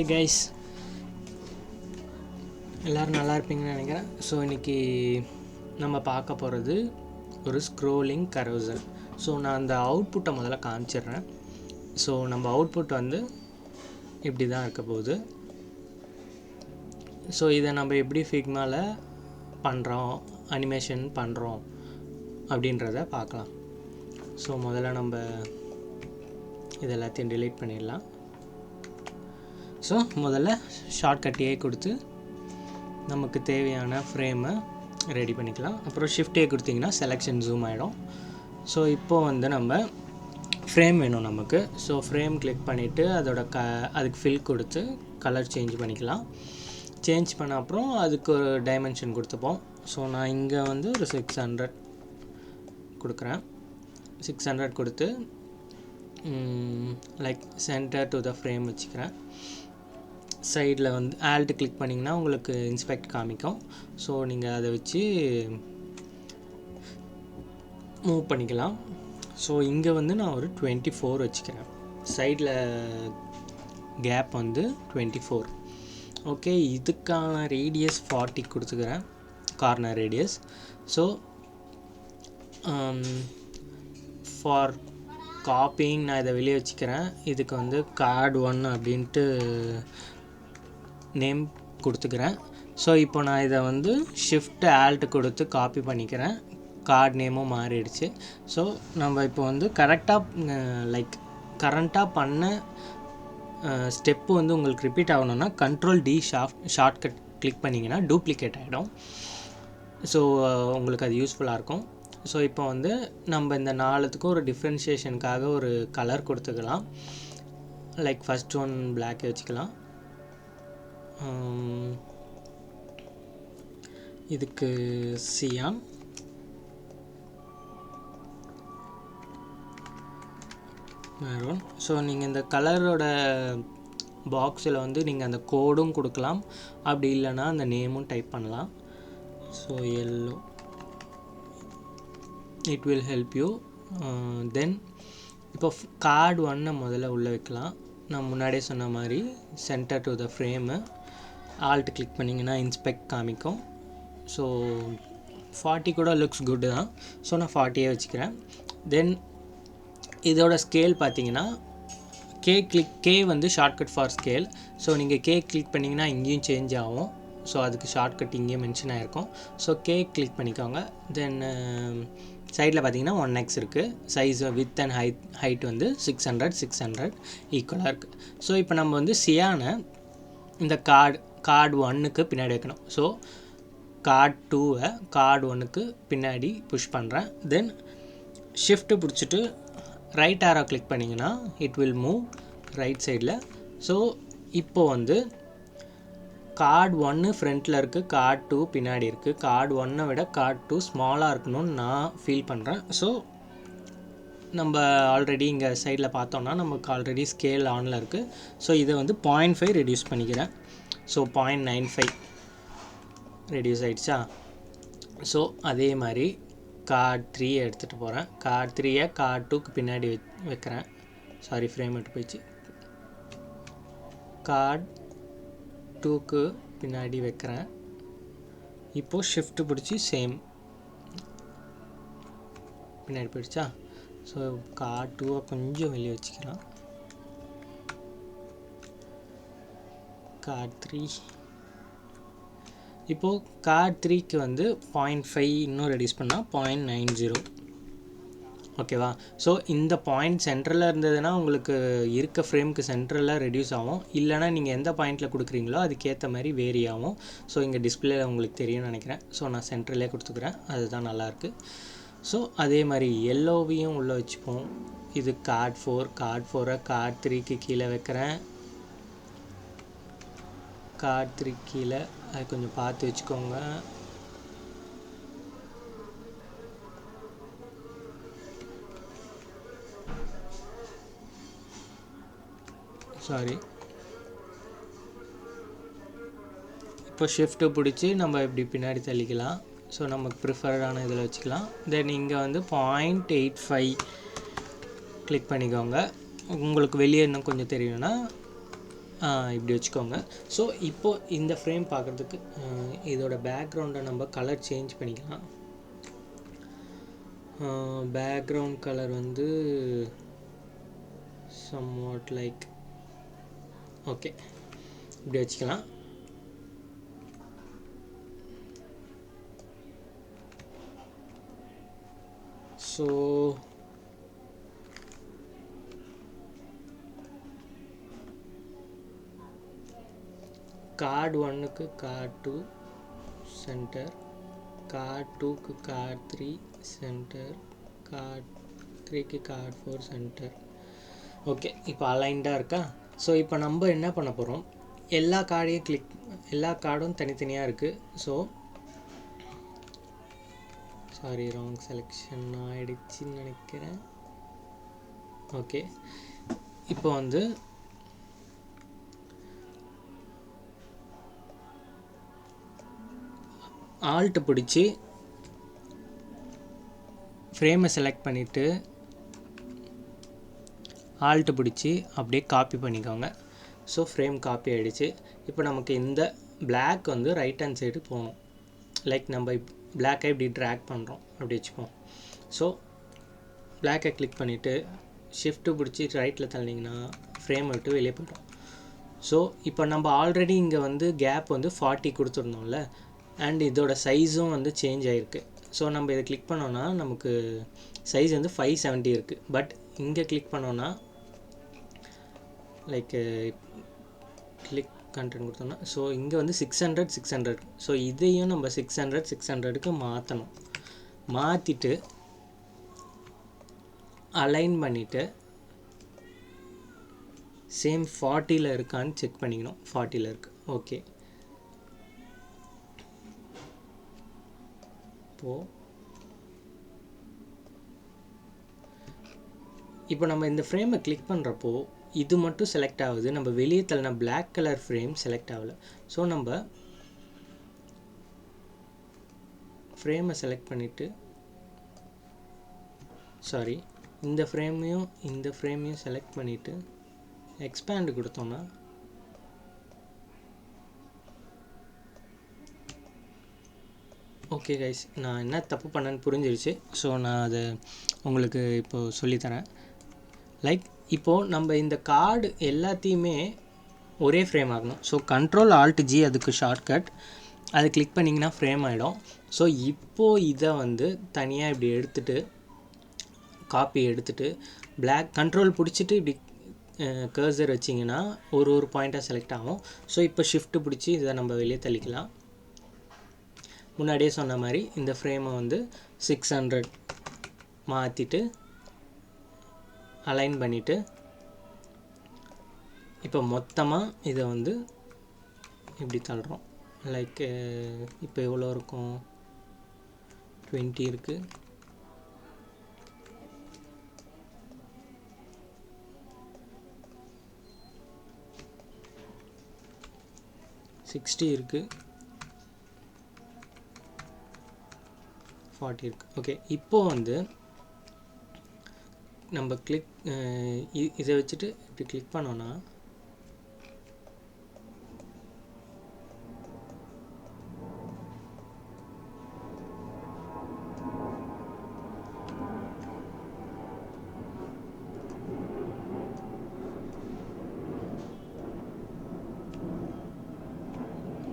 Hi guys, எல்லோரும் நல்லா இருப்பீங்கன்னு நினைக்கிறேன். ஸோ இன்றைக்கி நம்ம பார்க்க போகிறது ஒரு ஸ்க்ரோலிங் கரோசல். ஸோ நான் அந்த அவுட்புட்டை முதல்ல காமிச்சிடுறேன். ஸோ நம்ம அவுட்புட் வந்து இப்படி தான் இருக்க போகுது. ஸோ இதை நம்ம எப்படி ஃபிக்மாவில் பண்ணுறோம், அனிமேஷன் பண்ணுறோம் அப்படின்றத பார்க்கலாம். ஸோ முதல்ல நம்ம இது எல்லாத்தையும் டிலீட் பண்ணிடலாம். ஸோ முதல்ல ஷார்ட்கட் ஏ கொடுத்து நமக்கு தேவையான ஃப்ரேமை ரெடி பண்ணிக்கலாம். அப்புறம் ஷிஃப்ட் ஏ கொடுத்திங்கன்னா செலெக்ஷன் ஜூம் ஆகிடும். ஸோ இப்போது வந்து நம்ம ஃப்ரேம் வேணும் நமக்கு. ஸோ ஃப்ரேம் கிளிக் பண்ணிவிட்டு அதோட அதுக்கு ஃபில் கொடுத்து கலர் சேஞ்ச் பண்ணிக்கலாம். சேஞ்ச் பண்ண அப்புறம் அதுக்கு ஒரு டைமென்ஷன் கொடுத்துப்போம். ஸோ நான் இங்கே வந்து ஒரு 600 கொடுக்குறேன். 600 கொடுத்து like centre to the frame வச்சுக்கிறேன். சைடில் வந்து ஆல்ட் கிளிக் பண்ணிங்கன்னா உங்களுக்கு இன்ஸ்பெக்ட் காமிக்கும். ஸோ நீங்கள் அதை வச்சு மூவ் பண்ணிக்கலாம். ஸோ இங்கே வந்து நான் ஒரு 24 வச்சுக்கிறேன். சைடில் கேப் வந்து 24. ஓகே, இதுக்கான ரேடியஸ் 40 கொடுத்துக்கிறேன், corner radius. So for copying நான் இதை வெளியே வச்சுக்கிறேன். இதுக்கு வந்து கார்டு 1 அப்படின்ட்டு நேம் கொடுத்துக்கிறேன். ஸோ இப்போ நான் இதை வந்து ஷிஃப்ட் ஆல்ட் கொடுத்து காப்பி பண்ணிக்கிறேன். கார்டு நேமும் மாறிடுச்சு. ஸோ நம்ம இப்போ வந்து கரெக்டாக கரண்ட்டாக பண்ண ஸ்டெப்பு வந்து உங்களுக்கு ரிப்பீட் ஆகணும்னா Ctrl+D ஷார்ட்கட் கிளிக் பண்ணிங்கன்னா டூப்ளிகேட் ஆகிடும். ஸோ உங்களுக்கு அது யூஸ்ஃபுல்லாக இருக்கும். ஸோ இப்போ வந்து நம்ம இந்த நாலுத்துக்கும் ஒரு டிஃப்ரென்ஷியேஷனுக்காக ஒரு கலர் கொடுத்துக்கலாம். லைக் ஃபஸ்ட் ஒன் பிளாக்கே வச்சுக்கலாம். இதுக்கு சியான், மெரூன். ஸோ நீங்கள் இந்த கலரோட பாக்ஸில் வந்து நீங்கள் அந்த கோடும் கொடுக்கலாம், அப்படி இல்லைன்னா அந்த நேமும் டைப் பண்ணலாம். So yellow, it will help you. Then இப்போ கார்டு 1 முதல்ல உள்ளே வைக்கலாம். நான் முன்னாடியே சொன்ன மாதிரி centre to the frame alt click பண்ணிங்கன்னா இன்ஸ்பெக்ட் காமிக்கும். ஸோ 40 கூட லுக்ஸ் குட் தான். ஸோ நான் 40 வச்சுக்கிறேன். தென் இதோட ஸ்கேல் பார்த்தீங்கன்னா கே வந்து ஷார்ட்கட் ஃபார் ஸ்கேல். ஸோ நீங்கள் கே கிளிக் பண்ணிங்கன்னா இங்கேயும் சேஞ்ச் ஆகும். ஸோ அதுக்கு ஷார்ட்கட் இங்கேயும் மென்ஷன் ஆகிருக்கும். ஸோ கே கிளிக் பண்ணிக்கோங்க. தென் சைடில் பார்த்தீங்கன்னா 1x இருக்குது. சைஸ் வித் அண்ட் ஹைட் வந்து 600 ஈக்குவலாக இருக்குது. ஸோ இப்போ நம்ம வந்து சியானை இந்த கார்டு 1க்கு பின்னாடி வைக்கணும். ஸோ கார்டு 2வை கார்டு 1க்கு பின்னாடி புஷ் பண்ணுறேன். தென் ஷிஃப்ட்டு பிடிச்சிட்டு ரைட் ஆரோ கிளிக் பண்ணிங்கன்னா இட் வில் மூவ் ரைட் சைடில். ஸோ இப்போது வந்து கார்டு 1 ஃப்ரண்ட்டில் இருக்குது, கார்டு 2 பின்னாடி இருக்குது. கார்டு 1 விட கார்டு 2 ஸ்மாலாக இருக்கணும்னு நான் ஃபீல் பண்ணுறேன். ஸோ நம்ம ஆல்ரெடி இங்கே சைடில் பார்த்தோன்னா நமக்கு ஆல்ரெடி ஸ்கேல் ஆனில் இருக்குது. ஸோ இதை வந்து 0.5 ரெடியூஸ் பண்ணிக்கிறேன். ஸோ 0.95 ரெடியூஸ் ஆகிடுச்சா. ஸோ அதே மாதிரி கார்டு 3 எடுத்துகிட்டு போகிறேன். கார்டு 3 கார்டு 2க்கு பின்னாடி வைக்கிறேன். சாரி, ஃப்ரேம் எடுத்து போயிடுச்சு. கார்டு 2க்கு பின்னாடி வைக்கிறேன். இப்போது ஷிஃப்ட்டு பிடிச்சி சேம் பின்னாடி போயிடுச்சா. ஸோ கார்டு 2வை கொஞ்சம் வெளியே வச்சுக்கலாம். கார்டு 3, இப்போது கார்டு 3க்கு வந்து 0.5 இன்னும் ரெடியூஸ் பண்ணால் 0.90. ஓகேவா. ஸோ இந்த பாயிண்ட் சென்டரில் இருந்ததுன்னா உங்களுக்கு இருக்க ஃப்ரேமுக்கு சென்டரில் ரெடியூஸ் ஆகும். இல்லைனா நீங்கள் எந்த பாயிண்டில் கொடுக்குறீங்களோ அதுக்கேற்ற மாதிரி வேரி ஆகும். ஸோ இங்கே டிஸ்பிளேல உங்களுக்கு தெரியும்னு நினைக்கிறேன். ஸோ நான் சென்டர்லேயே கொடுத்துக்கிறேன், அதுதான் நல்லாயிருக்கு. ஸோ அதே மாதிரி எல்லோவையும் உள்ளே வச்சுப்போம். இது கார்டு 4, கார்டு 4 கார்டு 3க்கு கீழே வைக்கிறேன். கார்டு 3 கீழே, அது கொஞ்சம் பார்த்து வச்சுக்கோங்க. சாரி, இப்போ ஷிஃப்ட்டு பிடிச்சி நம்ம இப்படி பின்னாடி தள்ளிக்கலாம். ஸோ நமக்கு ப்ரிஃபர்டான இதில் வச்சுக்கலாம். தென் இங்கே வந்து 0.85 கிளிக் பண்ணிக்கோங்க. உங்களுக்கு வெளியே இன்னும் கொஞ்சம் தெரியும்னா இப்படி வச்சுக்கோங்க. ஸோ இப்போது இந்த ஃப்ரேம் பார்க்குறதுக்கு இதோட பேக்ரவுண்டை நம்ம கலர் சேஞ்ச் பண்ணிக்கலாம். பேக்ரவுண்ட் கலர் வந்து somewhat like ஓகே இப்படி வச்சுக்கலாம். ஸோ கார்டு 1க்கு கார்டு 2 சென்டர், கார்டு 2க்கு கார்டு 3 சென்டர், கார்டு 3க்கு கார்டு 4 சென்டர். ஓகே இப்போ அலைன்டாக இருக்கா? ஸோ இப்போ நம்ம என்ன பண்ண போகிறோம், எல்லா கார்டும் தனித்தனியாக இருக்குது. ஸோ சாரி ராங் செலெக்ஷன் ஆகிடுச்சின்னு நினைக்கிறேன். ஓகே இப்போ வந்து ஆல்ட் பிடிச்சி ஃப்ரேமை செலக்ட் பண்ணிவிட்டு ஆல்ட் பிடிச்சி அப்படியே காப்பி பண்ணிக்கோங்க. ஸோ ஃப்ரேம் காப்பி ஆகிடுச்சு. இப்போ நமக்கு இந்த பிளாக் வந்து ரைட் ஹேண்ட் சைடு போகணும். லைக் நம்ம பிளாக்கை இப்படி ட்ராக் பண்ணுறோம் அப்படி வச்சுப்போம். ஸோ பிளாக்கை கிளிக் பண்ணிவிட்டு ஷிஃப்ட்டு பிடிச்சி ரைட்டில் தள்ளிங்கன்னா ஃப்ரேமை விட்டு வெளியே போய்ட்டோம். ஸோ இப்போ நம்ம ஆல்ரெடி இங்கே வந்து கேப் வந்து 40 கொடுத்துருந்தோம்ல, அண்ட் இதோட சைஸும் வந்து சேஞ்ச் ஆகிருக்கு. ஸோ நம்ம இதை கிளிக் பண்ணோன்னா நமக்கு சைஸ் வந்து 570 இருக்குது. பட் இங்கே கிளிக் பண்ணோன்னா லைக் கிளிக் கண்டென்ட் கொடுத்தோம்னா ஸோ இங்கே வந்து 600. ஸோ இதையும் நம்ம 600க்கு மாற்றணும். மாற்றிட்டு அலைன் பண்ணிவிட்டு சேம் 40ல் இருக்கான்னு செக் பண்ணிக்கணும். 40ல் இருக்குது. ஓகே இப்போ நம்ம இந்த ஃப்ரேமை கிளிக் பண்ணுறப்போ இது மட்டும் செலக்ட் ஆகுது, நம்ம வெளியே தள்ளின பிளாக் கலர் ஃப்ரேம் செலக்ட் ஆகலை. ஸோ நம்ம ஃப்ரேமை செலக்ட் பண்ணிவிட்டு சாரி இந்த ஃப்ரேமையும் செலக்ட் பண்ணிவிட்டு எக்ஸ்பேண்ட் கொடுத்தோன்னா ஓகே கைஸ், நான் என்ன தப்பு பண்ணேன்னு புரிஞ்சிருச்சு. ஸோ நான் அதை உங்களுக்கு இப்போது சொல்லித்தரேன். லைக் இப்போது நம்ம இந்த கார்டு எல்லாத்தையுமே ஒரே ஃப்ரேம் ஆகணும். ஸோ Ctrl+Alt+G அதுக்கு ஷார்ட்கட், அது கிளிக் பண்ணிங்கன்னா ஃப்ரேம் ஆகிடும். ஸோ இப்போது இதை வந்து தனியாக இப்படி எடுத்துகிட்டு காப்பி எடுத்துகிட்டு பிளாக் கண்ட்ரோல் பிடிச்சிட்டு இப்படி கர்சர் வச்சிங்கன்னா ஒரு பாயிண்ட்டாக செலக்ட் ஆகும். ஸோ இப்போ ஷிஃப்ட்டு பிடிச்சி இதை நம்ம வெளியே தள்ளிக்கலாம். முன்னாடியே சொன்ன மாதிரி இந்த ஃப்ரேமை வந்து 600 மாற்றிட்டு அலைன் பண்ணிவிட்டு இப்போ மொத்தமாக இதை வந்து இப்படி தள்ளுறோம். லைக் இப்போ எவ்வளோ இருக்கும், 20 இருக்குது. $60 இருக்குது, 40 இருக்குது. ஓகே இப்போது வந்து நம்ம இதை வச்சுட்டு இப்படி கிளிக் பண்ணோன்னா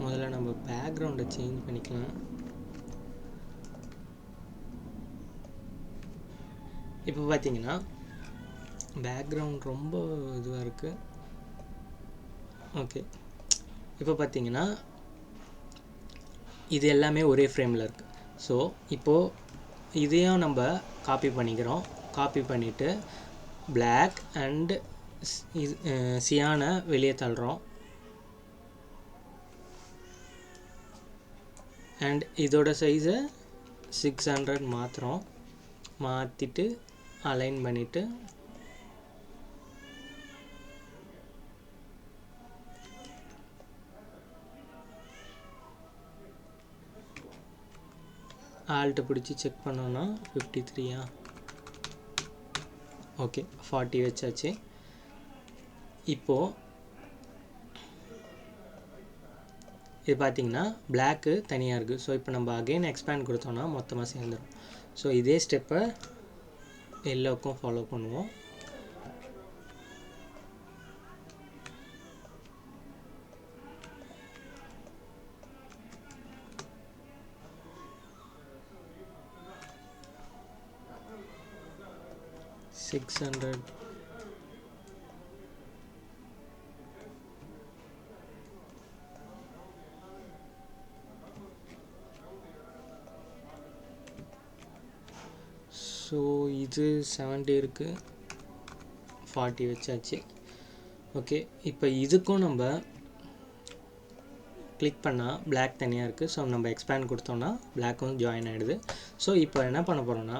முதல்ல நம்ம பேக்ரவுண்டை சேஞ்ச் பண்ணிக்கலாம். இப்போ பார்த்தீங்கன்னா பேக்ரவுண்ட் ரொம்ப இதுவாக இருக்குது. ஓகே இப்போ பார்த்தீங்கன்னா இது எல்லாமே ஒரே ஃப்ரேமில் இருக்குது. ஸோ இப்போது இதையும் நம்ம காப்பி பண்ணிக்கிறோம். காப்பி பண்ணிவிட்டு பிளாக் அண்டு சியானை வெளியே தள்ளுறோம். அண்ட் இதோட சைஸை 600 மாற்றுறோம். மாற்றிட்டு அலைன் பண்ணிவிட்டு ஆல்ட்டு பிடிச்சி செக் பண்ணோன்னா 53 ஓகே 40 வச்சாச்சு. இப்போது இது பார்த்திங்கன்னா பிளாக்கு தனியாக இருக்குது. ஸோ இப்போ நம்ம அகெயின் எக்ஸ்பேண்ட் கொடுத்தோன்னா மொத்தமாக சேர்ந்துடும். ஸோ இதே ஸ்டெப்பை எல்லோவுக்கும் ஃபாலோ பண்ணுவோம். $600 ஸோ இது 70 இருக்குது, 40 வச்சாச்சு. ஓகே, இப்போ இதுக்கும் நம்ம கிளிக் பண்ணால் பிளாக் தனியாக இருக்குது. ஸோ நம்ம எக்ஸ்பேண்ட் கொடுத்தோன்னா பிளாக்கும் ஜாயின் ஆகிடுது. ஸோ இப்போ என்ன பண்ண போகிறோன்னா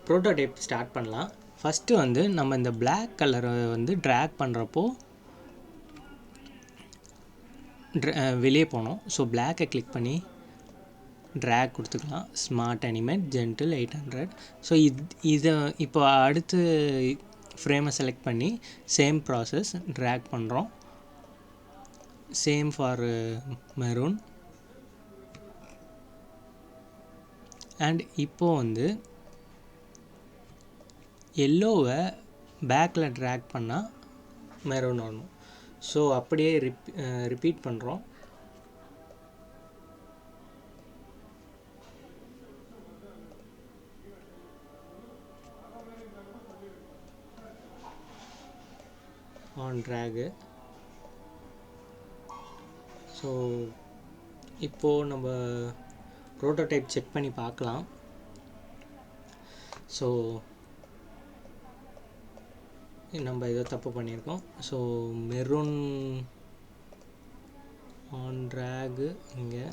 ப்ரோட்டோடைப் ஸ்டார்ட் பண்ணலாம். ஃபஸ்ட்டு வந்து நம்ம இந்த பிளாக் கலரை வந்து ட்ராக் பண்ணுறப்போ வெளியே போனோம். ஸோ பிளாக்கை கிளிக் பண்ணி ட்ராக் கொடுத்துக்கலாம். Smart animate gentle 800. ஸோ இதை இப்போ அடுத்து ஃப்ரேமை செலக்ட் பண்ணி சேம் ப்ராசஸ் ட்ராக் பண்ணுறோம். Same for maroon. அண்ட் இப்போது வந்து எல்லோவை பேக்கில் ட்ராக் பண்ணால் மெரூன் வரணும். ஸோ அப்படியே ரிப்பீட் பண்ணுறோம். On drag. ஸோ இப்போது நம்ம ப்ரோட்டோடைப் செக் பண்ணி பார்க்கலாம். ஸோ நம்ம ஏதோ தப்பு பண்ணியிருக்கோம். ஸோ மெரூன் ஆன் ட்ராகு இங்கே.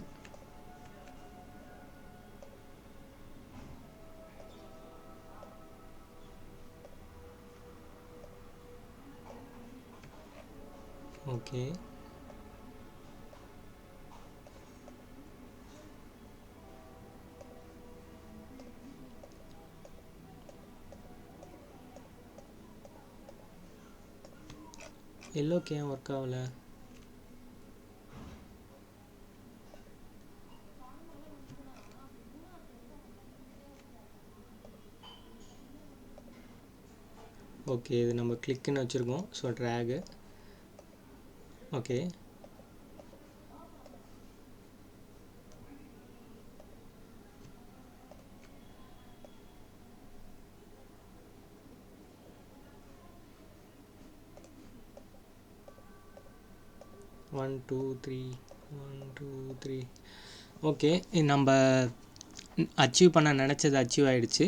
ஓகே, எல்லோக்கு ஏன் ஒர்க் ஆகலை? ஓகே, இது நம்ம கிளிக்குன்னு வச்சுருக்கோம். So drag. Okay, one two three. Okay, நம்ம அச்சீவ் பண்ண நினச்சது அச்சீவ் ஆகிடுச்சு.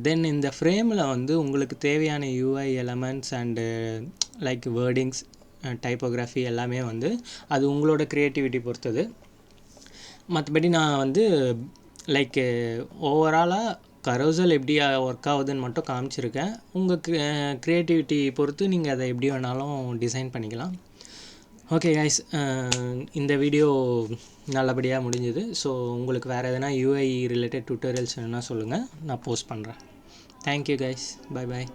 தென் இந்த ஃப்ரேமில் வந்து உங்களுக்கு தேவையான UI elements and like wordings, typography எல்லாமே வந்து அது உங்களோட க்ரியேட்டிவிட்டி பொறுத்தது. மற்றபடி நான் வந்து லைக் ஓவராலாக கரோசல் எப்படி ஒர்க் ஆகுதுன்னு மட்டும் காமிச்சிருக்கேன். உங்கள் க்ரியேட்டிவிட்டி பொறுத்து நீங்கள் அதை எப்படி வேணாலும் டிசைன் பண்ணிக்கலாம். ஓகே கைஸ், இந்த வீடியோ நல்லபடியாக முடிஞ்சுது. ஸோ உங்களுக்கு வேறு எதனா யூஐ ரிலேட்டட் டுட்டோரியல்ஸ் வேணுன்னா சொல்லுங்கள், நான் போஸ்ட் பண்ணுறேன். Thank you guys, bye bye.